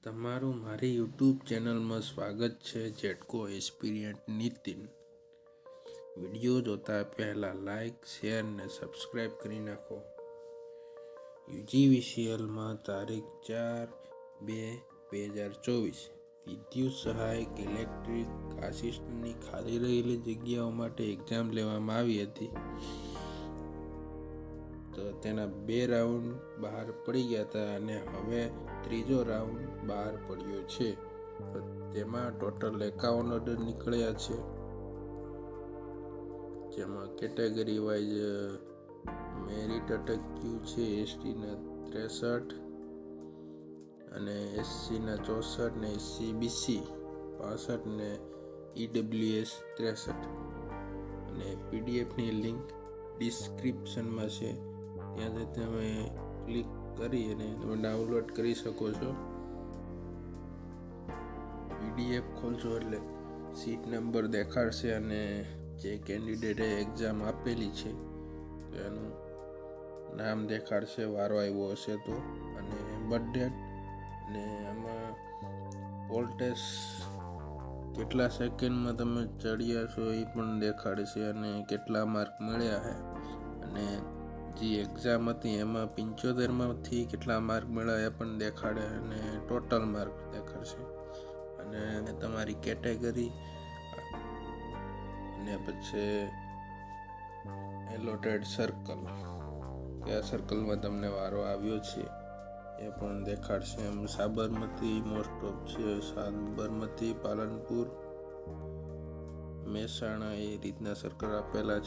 તમારું મારી યુટ્યુબ ચેનલમાં સ્વાગત છે. જેટકો એસ્પિરન્ટ નીતિન. વિડીયો જોતા પહેલાં લાઇક, શેર ને સબસ્ક્રાઈબ કરી નાખો. યુજીવીસીએલમાં તારીખ 4/2/2024 વિદ્યુત સહાયક ઇલેક્ટ્રિક આસિસ્ટન્ટની ખાલી રહેલી જગ્યાઓ માટે એક્ઝામ લેવામાં આવી હતી. તો તેના 2 રાઉન્ડ બહાર પડી ગયા હતા અને હવે ત્રીજો રાઉન્ડ બહાર પડ્યો છે. તો તેમાં ટોટલ 51 ઓર્ડર નીકળ્યા છે, જેમાં કેટેગરી વાઇઝ મેરિટ અટક્યું છે એસટીના 63 અને એસસીના 64 ને એસસી બીસી 65 ને ઈડબ્લ્યુએસ 63. અને પીડીએફની લિંક ડિસ્ક્રિપ્શનમાં છે, ત્યાંથી તમે ક્લિક કરી અને તમે ડાઉનલોડ કરી શકો છો. પીડીએફ ખોલશો એટલે સીટ નંબર દેખાડશે અને જે કેન્ડિડેટે એક્ઝામ આપેલી છે તેનું નામ દેખાડશે, વારો આવ્યો હશે તો, અને બર્થ ડેટ, અને આમાં પોલ ટેસ્ટ કેટલા સેકન્ડમાં તમે ચડ્યા છો એ પણ દેખાડશે અને કેટલા માર્ક મળ્યા છે. અને જે એક્ઝામ હતી એમાં 75માંથી કેટલા માર્ક મળ્યા એ પણ દેખાડે અને ટોટલ માર્ક દેખાડશે અને તમારી કેટેગરી અને પછી એલોટેડ સર્કલ, કયા સર્કલમાં તમને વારો આવ્યો છે એ પણ દેખાડશે. એમ સાબરમતી મોસ્ટ ઓફ છે, સાબરમતી, પાલનપુર, મહેસાણા એ રીતના સર્કલ આપેલા છે.